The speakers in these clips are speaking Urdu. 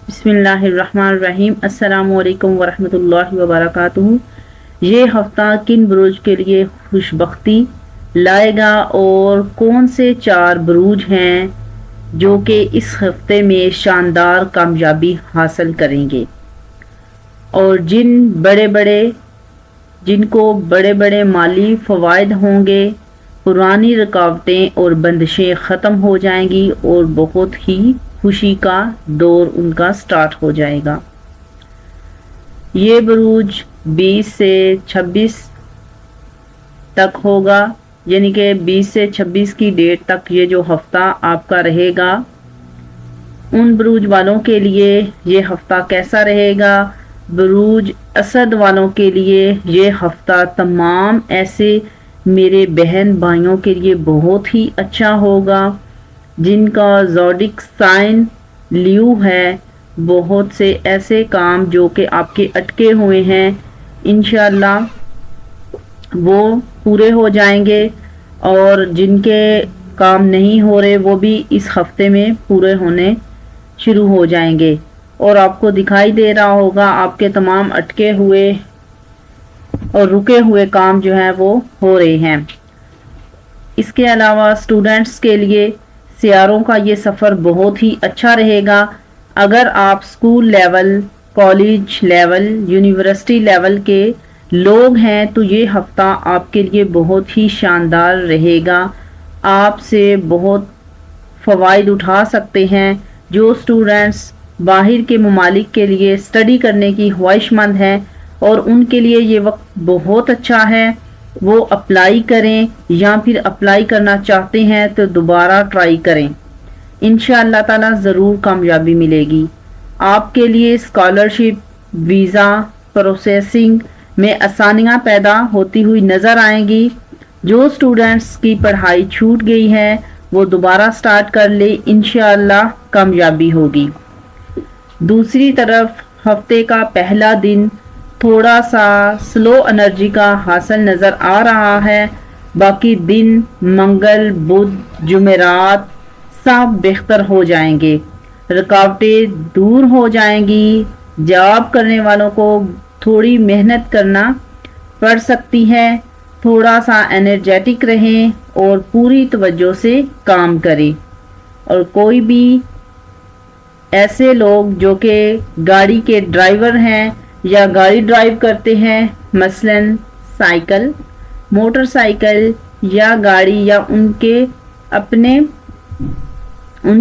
بسم اللہ الرحمن الرحیم۔ السلام علیکم ورحمۃ اللہ وبرکاتہ۔ یہ ہفتہ کن بروج کے لیے خوشبختی لائے گا اور کون سے 4 بروج ہیں جو کہ اس ہفتے میں شاندار کامیابی حاصل کریں گے اور جن کو بڑے بڑے مالی فوائد ہوں گے، پرانی رکاوٹیں اور بندشیں ختم ہو جائیں گی اور بہت ہی خوشی کا دور ان کا سٹارٹ ہو جائے گا۔ یہ بروج 20 سے 26 تک ہوگا، یعنی کہ 20 سے 26 کی ڈیٹ تک یہ جو ہفتہ آپ کا رہے گا۔ ان بروج والوں کے لیے یہ ہفتہ کیسا رہے گا؟ بروج اسد والوں کے لیے یہ ہفتہ تمام ایسے میرے بہن بھائیوں کے لیے بہت ہی اچھا ہوگا جن کا زوڈک سائن لیو ہے۔ بہت سے ایسے کام جو کہ آپ کے اٹکے ہوئے ہیں انشاءاللہ وہ پورے ہو جائیں گے، اور جن کے کام نہیں ہو رہے وہ بھی اس ہفتے میں پورے ہونے شروع ہو جائیں گے، اور آپ کو دکھائی دے رہا ہوگا آپ کے تمام اٹکے ہوئے اور رکے ہوئے کام جو ہیں وہ ہو رہے ہیں۔ اس کے علاوہ اسٹوڈنٹس کے لیے سیاروں کا یہ سفر بہت ہی اچھا رہے گا۔ اگر آپ school level, college level, university level کے لوگ ہیں تو یہ ہفتہ آپ کے لیے بہت ہی شاندار رہے گا۔ آپ سے بہت فوائد اٹھا سکتے ہیں۔ جو اسٹوڈنٹس باہر کے ممالک کے لیے اسٹڈی کرنے کی خواہش مند ہیں اور ان کے لیے یہ وقت بہت اچھا ہے، وہ اپلائی کریں، یا پھر اپلائی کرنا چاہتے ہیں تو دوبارہ ٹرائی کریں، انشاءاللہ تعالی ضرور کامیابی ملے گی۔ آپ کے لیے اسکالرشپ، ویزا پروسیسنگ میں آسانیاں پیدا ہوتی ہوئی نظر آئیں گی۔ جو اسٹوڈنٹس کی پڑھائی چھوٹ گئی ہے وہ دوبارہ سٹارٹ کر لے، انشاءاللہ کامیابی ہوگی۔ دوسری طرف ہفتے کا پہلا دن تھوڑا سا سلو انرجی کا حاصل نظر آ رہا ہے، باقی دن منگل، بدھ، جمعرات سب بہتر ہو جائیں گے، رکاوٹیں دور ہو جائیں گی۔ جاب کرنے والوں کو تھوڑی محنت کرنا پڑ سکتی ہے، تھوڑا سا انرجیٹک رہیں اور پوری توجہ سے کام کریں۔ اور کوئی بھی ایسے لوگ جو کہ گاڑی کے ڈرائیور ہیں یا گاڑی ڈرائیو کرتے ہیں، مثلاً سائیکل، موٹر سائیکل یا گاڑی، یا ان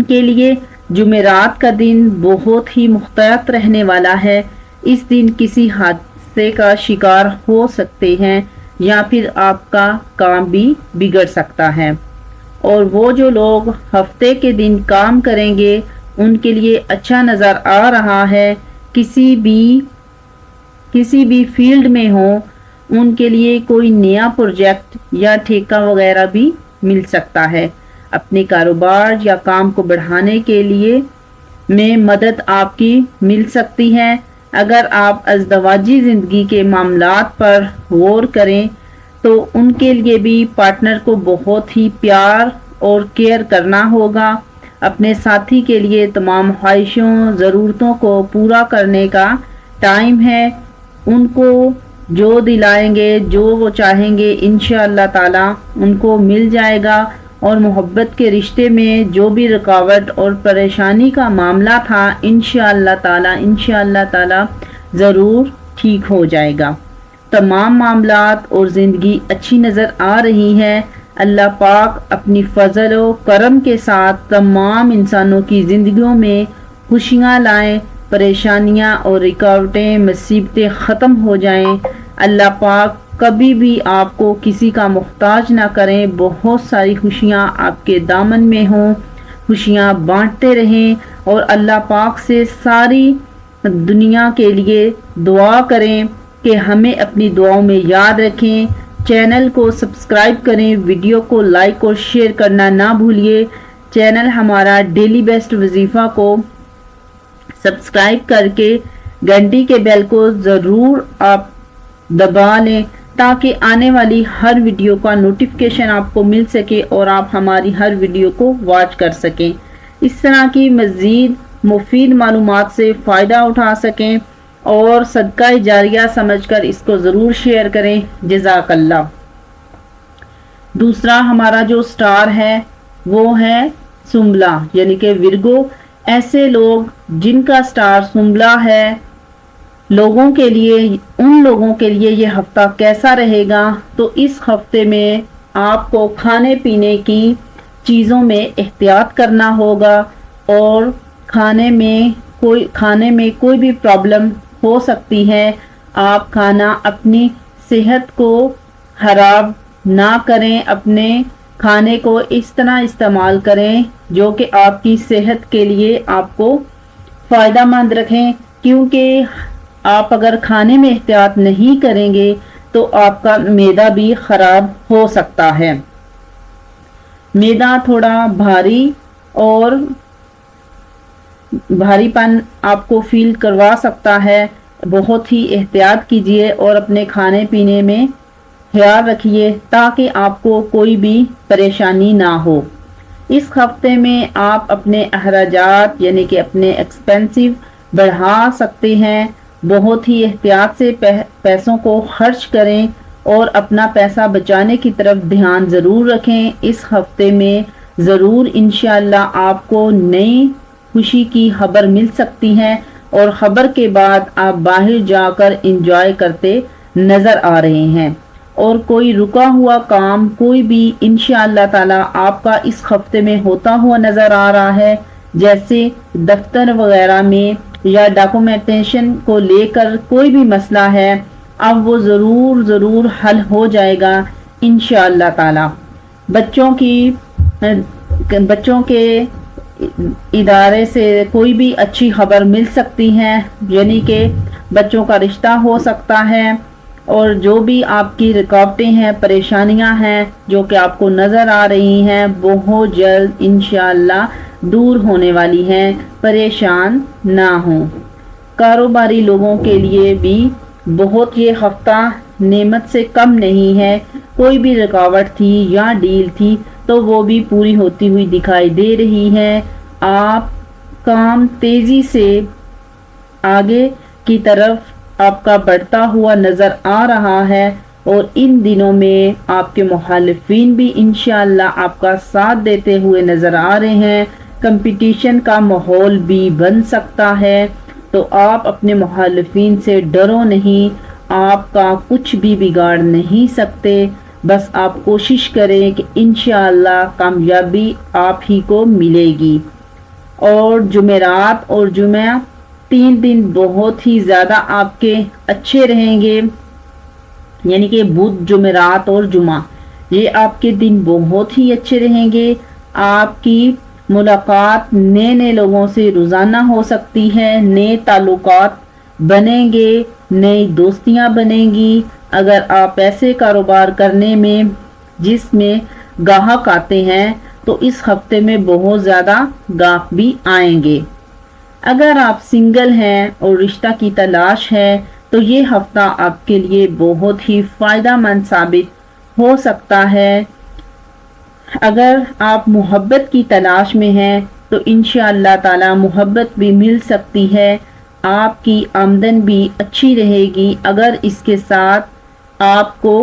کے لیے جمعرات کا دن بہت ہی محتاط رہنے والا ہے۔ اس دن کسی حادثے کا شکار ہو سکتے ہیں یا پھر آپ کا کام بھی بگڑ سکتا ہے۔ اور وہ جو لوگ ہفتے کے دن کام کریں گے ان کے لیے اچھا نظر آ رہا ہے، کسی بھی فیلڈ میں ہو، ان کے لیے کوئی نیا پروجیکٹ یا ٹھیکہ وغیرہ بھی مل سکتا ہے۔ اپنے کاروبار یا کام کو بڑھانے کے لیے میں مدد آپ کی مل سکتی ہے۔ اگر آپ ازدواجی زندگی کے معاملات پر غور کریں تو ان کے لیے بھی پارٹنر کو بہت ہی پیار اور کیئر کرنا ہوگا۔ اپنے ساتھی کے لیے تمام خواہشوں، ضرورتوں کو پورا کرنے کا ٹائم ہے۔ ان کو جو دلائیں گے، جو وہ چاہیں گے، انشاءاللہ تعالی ان کو مل جائے گا، اور محبت کے رشتے میں جو بھی رکاوٹ اور پریشانی کا معاملہ تھا انشاءاللہ تعالی ضرور ٹھیک ہو جائے گا۔ تمام معاملات اور زندگی اچھی نظر آ رہی ہے۔ اللہ پاک اپنی فضل و کرم کے ساتھ تمام انسانوں کی زندگیوں میں خوشیاں لائیں، پریشانیاں اور رکاوٹیں، مصیبتیں ختم ہو جائیں۔ اللہ پاک کبھی بھی آپ کو کسی کا محتاج نہ کریں، بہت ساری خوشیاں آپ کے دامن میں ہوں، خوشیاں بانٹتے رہیں، اور اللہ پاک سے ساری دنیا کے لیے دعا کریں کہ ہمیں اپنی دعاؤں میں یاد رکھیں۔ چینل کو سبسکرائب کریں، ویڈیو کو لائک اور شیئر کرنا نہ بھولیے۔ چینل ہمارا ڈیلی بیسٹ وظیفہ کو سبسکرائب کر کے گھنٹی کے بیل کو ضرور آپ دبا لیں تاکہ آنے والی ہر ویڈیو کا نوٹیفیکیشن آپ کو مل سکے اور آپ ہماری ہر ویڈیو کو واچ کر سکیں۔ اس طرح کی مزید مفید معلومات سے فائدہ اٹھا سکیں اور صدقہ جاریہ سمجھ کر اس کو ضرور شیئر کریں۔ جزاک اللہ۔ دوسرا ہمارا جو سٹار ہے وہ ہے سنبلہ یعنی کہ ورگو۔ ایسے لوگ جن کا سٹار سنبلہ ہے، ان لوگوں کے لیے یہ ہفتہ کیسا رہے گا؟ تو اس ہفتے میں آپ کو کھانے پینے کی چیزوں میں احتیاط کرنا ہوگا اور کھانے میں کوئی بھی پرابلم ہو سکتی ہے۔ آپ کھانا اپنی صحت کو خراب نہ کریں، اپنے کھانے کو اس طرح استعمال کریں جو کہ آپ کی صحت کے لیے آپ کو فائدہ مند رکھیں، کیونکہ آپ اگر کھانے میں احتیاط نہیں کریں گے تو آپ کا معدہ بھی خراب ہو سکتا ہے۔ معدہ تھوڑا بھاری اور بھاری پن آپ کو فیل کروا سکتا ہے۔ بہت ہی احتیاط کیجیے اور اپنے کھانے پینے میں خیال رکھیے تاکہ آپ کو کوئی بھی پریشانی نہ ہو۔ اس ہفتے میں آپ اپنے اخراجات یعنی کہ اپنے ایکسپینسو بڑھا سکتے ہیں۔ بہت ہی احتیاط سے پیسوں کو خرچ کریں اور اپنا پیسہ بچانے کی طرف دھیان ضرور رکھیں۔ اس ہفتے میں ضرور انشاءاللہ آپ کو نئی خوشی کی خبر مل سکتی ہے اور خبر کے بعد آپ باہر جا کر انجوائے کرتے نظر آ رہے ہیں، اور کوئی رکا ہوا کام کوئی بھی انشاءاللہ تعالی آپ کا اس ہفتے میں ہوتا ہوا نظر آ رہا ہے، جیسے دفتر وغیرہ میں یا ڈاکومنٹیشن کو لے کر کوئی بھی مسئلہ ہے، اب وہ ضرور حل ہو جائے گا انشاءاللہ تعالی۔ بچوں کے ادارے سے کوئی بھی اچھی خبر مل سکتی ہے، یعنی کہ بچوں کا رشتہ ہو سکتا ہے، اور جو بھی آپ کی رکاوٹیں ہیں، پریشانیاں ہیں جو کہ آپ کو نظر آ رہی ہیں، بہت جلد انشاءاللہ دور ہونے والی ہیں۔ پریشان نہ ہوں۔ کاروباری لوگوں کے لیے بھی بہت یہ ہفتہ نعمت سے کم نہیں ہے۔ کوئی بھی رکاوٹ تھی یا ڈیل تھی تو وہ بھی پوری ہوتی ہوئی دکھائی دے رہی ہے۔ آپ کام تیزی سے آگے کی طرف آپ کا بڑھتا ہوا نظر آ رہا ہے، اور ان دنوں میں آپ کے مخالفین بھی انشاءاللہ آپ کا ساتھ دیتے ہوئے نظر آ رہے ہیں۔ کمپٹیشن کا ماحول بھی بن سکتا ہے، تو آپ اپنے مخالفین سے ڈرو نہیں، آپ کا کچھ بھی بگاڑ نہیں سکتے۔ بس آپ کوشش کریں کہ انشاءاللہ کامیابی آپ ہی کو ملے گی۔ اور جمعرات اور جمعہ 3 دن بہت ہی زیادہ آپ کے اچھے رہیں گے، یعنی کہ بدھ، جمعرات اور جمعہ، یہ آپ کے دن بہت ہی اچھے رہیں گے۔ آپ کی ملاقات نئے لوگوں سے روزانہ ہو سکتی ہے، نئے تعلقات بنیں گے، نئی دوستیاں بنیں گی۔ اگر آپ ایسے کاروبار کرنے میں جس میں گاہک آتے ہیں تو اس ہفتے میں بہت زیادہ گاہک بھی آئیں گے۔ اگر آپ سنگل ہیں اور رشتہ کی تلاش ہے تو یہ ہفتہ آپ کے لیے بہت ہی فائدہ مند ثابت ہو سکتا ہے۔ اگر آپ محبت کی تلاش میں ہیں تو انشاءاللہ تعالی محبت بھی مل سکتی ہے، آپ کی آمدن بھی اچھی رہے گی۔ اگر اس کے ساتھ آپ کو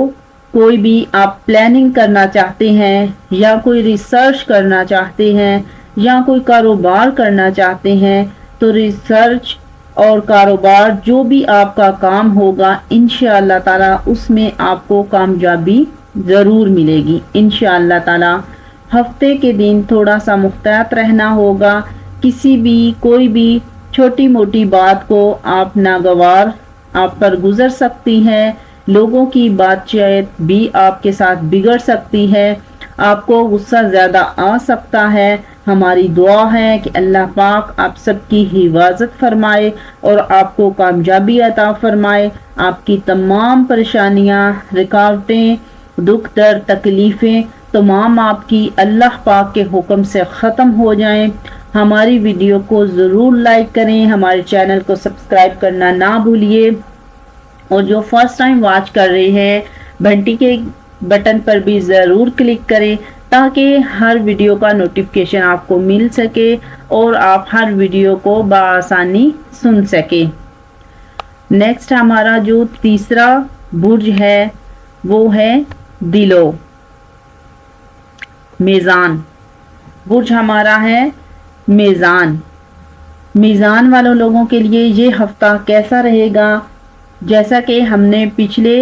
کوئی بھی آپ پلاننگ کرنا چاہتے ہیں یا کوئی ریسرچ کرنا چاہتے ہیں یا کوئی کاروبار کرنا چاہتے ہیں تو ریسرچ اور کاروبار جو بھی آپ کا کام ہوگا انشاءاللہ تعالی اس میں آپ کو کامیابی ضرور ملے گی انشاءاللہ تعالی۔ ہفتے کے دن تھوڑا سا محتاط رہنا ہوگا، کسی بھی کوئی بھی چھوٹی موٹی بات کو آپ ناگوار آپ پر گزر سکتی ہے، لوگوں کی بات چیت بھی آپ کے ساتھ بگڑ سکتی ہے، آپ کو غصہ زیادہ آ سکتا ہے۔ ہماری دعا ہے کہ اللہ پاک آپ سب کی حفاظت فرمائے اور آپ کو کامیابی عطا فرمائے، آپ کی تمام پریشانیاں، رکاوٹیں، دکھ درد، تکلیفیں تمام آپ کی اللہ پاک کے حکم سے ختم ہو جائیں۔ ہماری ویڈیو کو ضرور لائک کریں، ہمارے چینل کو سبسکرائب کرنا نہ بھولیے، اور جو فرسٹ ٹائم واچ کر رہے ہیں گھنٹی کے بٹن پر بھی ضرور کلک کریں تاکہ ہر ویڈیو کا نوٹیفیکیشن آپ کو مل سکے۔ اور آپ ہر ویڈیو کو بآسانی سن سکیں۔ نیکسٹ ہمارا جو تیسرا برج ہے وہ ہے دلو میزان۔ برج ہمارا ہے میزان۔ میزان والوں لوگوں کے لیے یہ ہفتہ کیسا رہے گا؟ جیسا کہ ہم نے پچھلے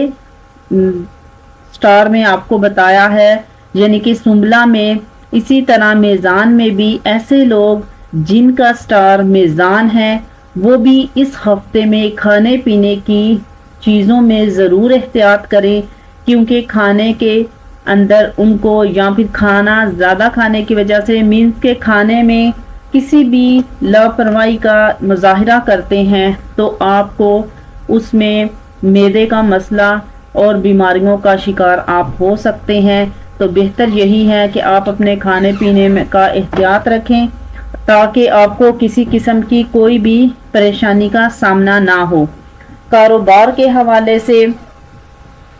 سٹار میں آپ کو بتایا ہے، یعنی کہ سنبلہ میں، اسی طرح میزان میں بھی ایسے لوگ جن کا سٹار میزان ہے وہ بھی اس ہفتے میں کھانے پینے کی چیزوں میں ضرور احتیاط کریں، کیونکہ کھانے کے اندر ان کو یا پھر کھانا زیادہ کھانے کی وجہ سے مینس کے کھانے میں کسی بھی لاپرواہی کا مظاہرہ کرتے ہیں تو آپ کو اس میں معدے کا مسئلہ اور بیماریوں کا شکار آپ ہو سکتے ہیں۔ تو بہتر یہی ہے کہ آپ اپنے کھانے پینے میں کا احتیاط رکھیں تاکہ آپ کو کسی قسم کی کوئی بھی پریشانی کا سامنا نہ ہو۔ کاروبار کے حوالے سے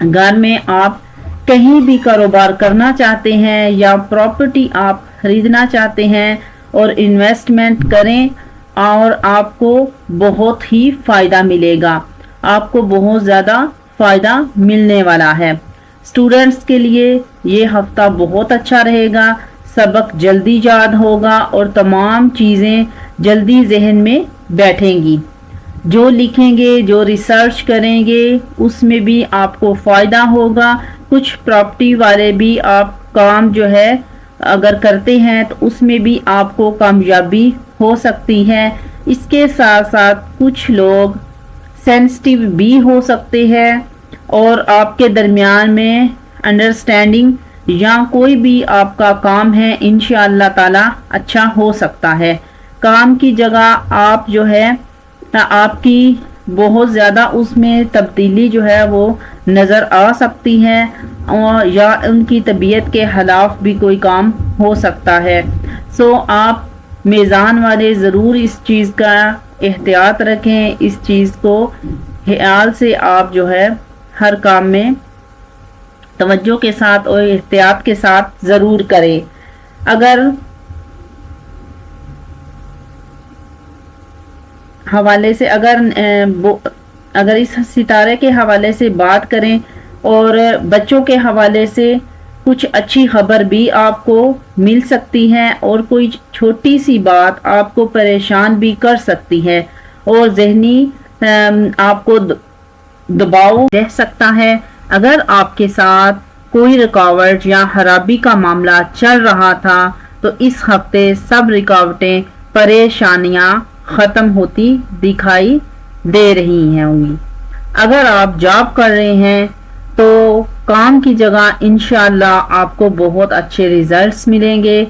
گھر میں آپ کہیں بھی کاروبار کرنا چاہتے ہیں یا پراپرٹی آپ خریدنا چاہتے ہیں اور انویسٹمنٹ کریں اور آپ کو بہت ہی فائدہ ملے گا، آپ کو بہت زیادہ فائدہ ملنے والا ہے۔ اسٹوڈنٹس کے لیے یہ ہفتہ بہت اچھا رہے گا، سبق جلدی یاد ہوگا اور تمام چیزیں جلدی ذہن میں بیٹھیں گی۔ جو لکھیں گے، جو ریسرچ کریں گے اس میں بھی آپ کو فائدہ ہوگا۔ کچھ پراپرٹی والے بھی آپ کام جو ہے اگر کرتے ہیں تو اس میں بھی آپ کو کامیابی ہو سکتی ہے۔ اس کے ساتھ ساتھ کچھ لوگ سینسٹیو بھی ہو سکتے ہیں اور آپ کے درمیان میں انڈرسٹینڈنگ یا کوئی بھی آپ کا کام ہے انشاءاللہ تعالی اچھا ہو سکتا ہے۔ کام کی جگہ آپ جو ہے آپ کی بہت زیادہ اس میں تبدیلی جو ہے وہ نظر آ سکتی ہے اور یا ان کی طبیعت کے خلاف بھی کوئی کام ہو سکتا ہے۔ سو آپ میزان والے ضرور اس چیز کا احتیاط رکھیں، اس چیز کو خیال سے آپ جو ہے ہر کام میں توجہ کے ساتھ اور احتیاط کے ساتھ ضرور کریں۔ اگر حوالے سے اگر اس ستارے کے حوالے سے بات کریں اور بچوں کے حوالے سے کچھ اچھی خبر بھی آپ کو مل سکتی ہے اور کوئی چھوٹی سی بات آپ کو پریشان بھی کر سکتی ہے اور ذہنی آپ کو دباؤ رہ سکتا ہے۔ اگر آپ کے ساتھ کوئی رکاوٹ یا خرابی کا معاملہ چل رہا تھا تو اس ہفتے سب رکاوٹیں، پریشانیاں ختم ہوتی دکھائی دے رہی ہیں۔ اگر آپ جاب کر رہے ہیں تو کام کی جگہ انشاءاللہ آپ کو بہت اچھے ریزلٹس ملیں گے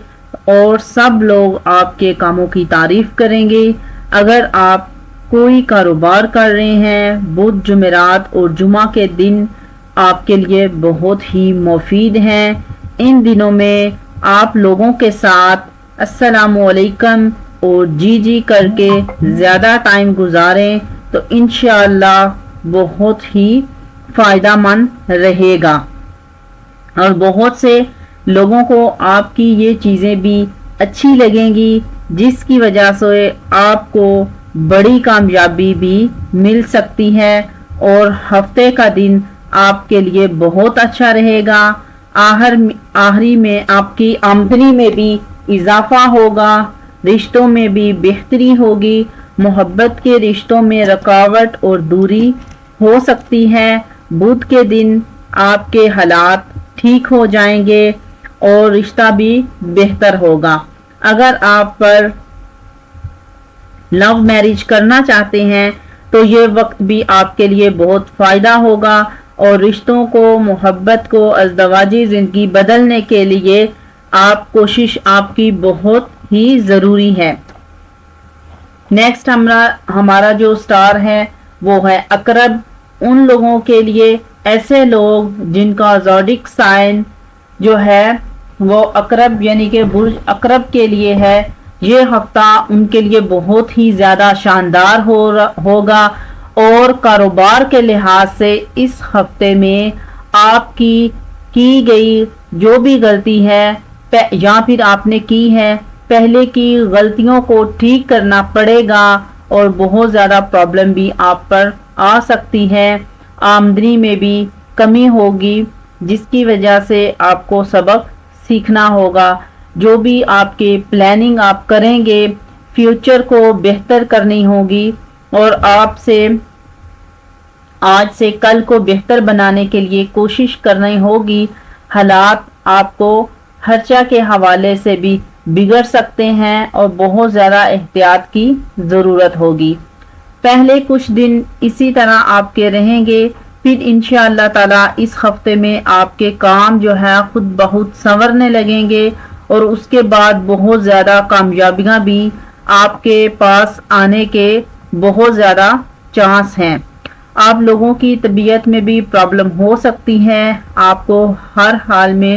اور سب لوگ آپ کے کاموں کی تعریف کریں گے۔ اگر آپ کوئی کاروبار کر رہے ہیں، بدھ، جمعرات اور جمعہ کے دن آپ کے لیے بہت ہی مفید ہیں۔ ان دنوں میں آپ لوگوں کے ساتھ السلام علیکم اور جی جی کر کے زیادہ ٹائم گزاریں تو انشاءاللہ بہت ہی فائدہ مند رہے گا اور بہت سے لوگوں کو آپ کی یہ چیزیں بھی اچھی لگیں گی، جس کی وجہ سے آپ کو بڑی کامیابی بھی مل سکتی ہے اور ہفتے کا دن آپ کے لیے بہت اچھا رہے گا۔ آخری میں آپ کی آمدنی میں بھی اضافہ ہوگا، رشتوں میں بھی بہتری ہوگی، محبت کے رشتوں میں رکاوٹ اور دوری ہو سکتی ہے۔ بدھ کے دن آپ کے حالات ٹھیک ہو جائیں گے اور رشتہ بھی بہتر ہوگا۔ اگر آپ پر لو میرج کرنا چاہتے ہیں تو یہ وقت بھی آپ کے لیے بہت فائدہ ہوگا اور رشتوں کو، محبت کو، ازدواجی زندگی بدلنے کے لیے کوشش آپ کی بہت ہی ضروری ہے۔ نیکسٹ ہمارا جو سٹار ہے وہ ہے عقرب۔ ان لوگوں کے لیے، ایسے لوگ جن کا زوڈک سائن جو ہے وہ عقرب یعنی کہ برج عقرب کے لیے ہے، یہ ہفتہ ان کے لیے بہت ہی زیادہ شاندار ہوگا اور کاروبار کے لحاظ سے اس ہفتے میں آپ کی گئی جو بھی غلطی ہے یا پھر آپ نے کی ہے پہلے کی غلطیوں کو ٹھیک کرنا پڑے گا اور بہت زیادہ پرابلم بھی آپ پر آ سکتی ہے. آمدنی میں بھی کمی ہوگی جس کی وجہ سے آپ کو سبق سیکھنا ہوگا. جو بھی آپ کے پلاننگ آپ کریں گے فیوچر کو بہتر کرنی ہوگی اور آپ سے آج سے کل کو بہتر بنانے کے لیے کوشش کرنی ہوگی. حالات آپ کو خرچہ کے حوالے سے بھی بگڑ سکتے ہیں اور بہت زیادہ احتیاط کی ضرورت ہوگی. پہلے کچھ دن اسی طرح آپ کے رہیں گے، پھر انشاءاللہ تعالی اس ہفتے میں آپ کے کام جو ہے خود بخود سنورنے لگیں گے اور اس کے بعد بہت زیادہ کامیابیاں بھی آپ کے پاس آنے کے بہت زیادہ چانس ہیں. آپ لوگوں کی طبیعت میں بھی پرابلم ہو سکتی ہے. آپ کو ہر حال میں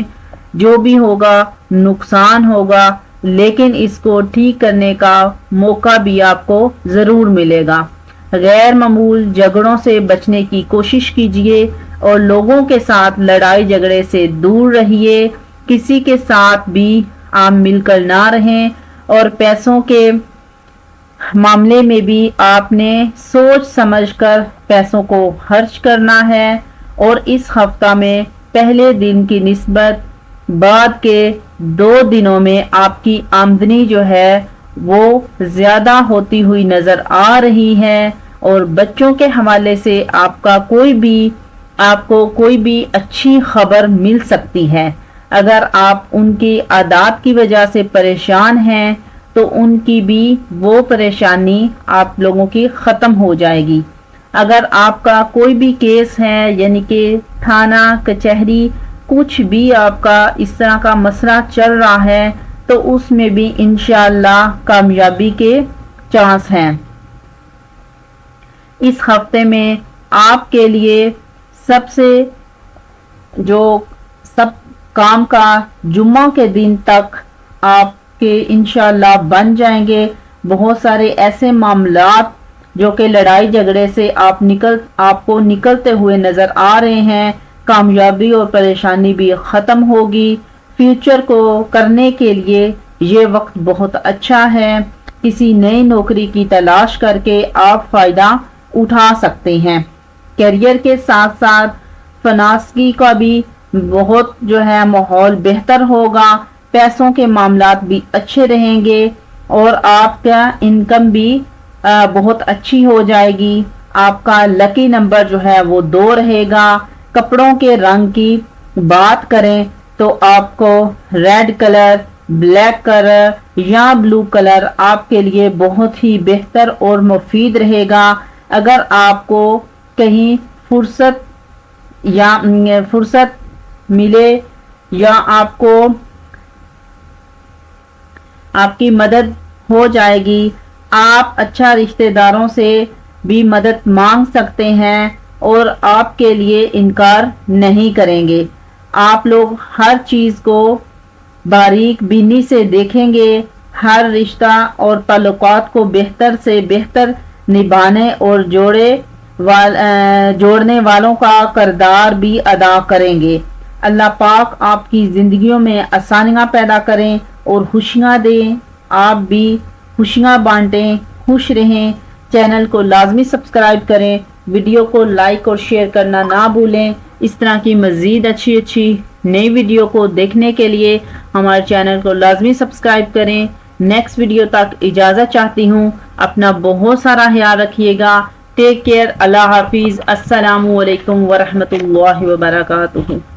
جو بھی ہوگا نقصان ہوگا، لیکن اس کو ٹھیک کرنے کا موقع بھی آپ کو ضرور ملے گا. غیر معمول جھگڑوں سے بچنے کی کوشش کیجیے اور لوگوں کے ساتھ لڑائی جھگڑے سے دور رہیے. کسی کے ساتھ بھی آپ مل کر نہ رہیں اور پیسوں کے معاملے میں بھی آپ نے سوچ سمجھ کر پیسوں کو خرچ کرنا ہے. اور اس ہفتہ میں پہلے دن کی نسبت بعد کے 2 دنوں میں آپ کی آمدنی جو ہے وہ زیادہ ہوتی ہوئی نظر آ رہی ہے اور بچوں کے حوالے سے آپ کو کوئی بھی اچھی خبر مل سکتی ہے. اگر آپ ان کی عادات کی وجہ سے پریشان ہیں تو ان کی بھی وہ پریشانی آپ لوگوں کی ختم ہو جائے گی. اگر آپ کا کوئی بھی کیس ہے یعنی کہ تھانہ کچہری کچھ بھی آپ کا اس طرح کا مسئلہ چل رہا ہے تو اس میں بھی انشاءاللہ کامیابی کے چانس ہیں. اس ہفتے میں آپ کے لیے سب کام کا جمعہ کے دن تک آپ کے انشاءاللہ بن جائیں گے. بہت سارے ایسے معاملات جو کہ لڑائی جھگڑے سے آپ کو نکلتے ہوئے نظر آ رہے ہیں، کامیابی اور پریشانی بھی ختم ہوگی. فیوچر کو کرنے کے لیے یہ وقت بہت اچھا ہے. کسی نئی نوکری کی تلاش کر کے آپ فائدہ اٹھا سکتے ہیں. کیریئر کے ساتھ ساتھ فنانسی کا بھی بہت جو ہے ماحول بہتر ہوگا. پیسوں کے معاملات بھی اچھے رہیں گے اور آپ کا انکم بھی بہت اچھی ہو جائے گی. آپ کا لکی نمبر جو ہے وہ 2 رہے گا. کپڑوں کے رنگ کی بات کریں تو آپ کو ریڈ کلر، بلیک کلر یا بلو کلر آپ کے لیے بہت ہی بہتر اور مفید رہے گا. اگر آپ کو کہیں فرصت ملے یا آپ کو آپ کی مدد ہو جائے گی. آپ اچھا رشتہ داروں سے بھی مدد مانگ سکتے ہیں اور آپ کے لیے انکار نہیں کریں گے. آپ لوگ ہر چیز کو باریک بینی سے دیکھیں گے. ہر رشتہ اور تعلقات کو بہتر سے بہتر نبھانے اور جوڑنے والوں کا کردار بھی ادا کریں گے. اللہ پاک آپ کی زندگیوں میں آسانیاں پیدا کریں اور خوشیاں دیں. آپ بھی خوشیاں بانٹیں، خوش رہیں. چینل کو لازمی سبسکرائب کریں، ویڈیو کو لائک اور شیئر کرنا نہ بھولیں. اس طرح کی مزید اچھی نئی ویڈیو کو دیکھنے کے لیے ہمارے چینل کو لازمی سبسکرائب کریں. نیکسٹ ویڈیو تک اجازت چاہتی ہوں. اپنا بہت سارا خیال رکھیے گا. Take care. اللہ حافظ. السلام علیکم ورحمۃ اللہ وبرکاتہ.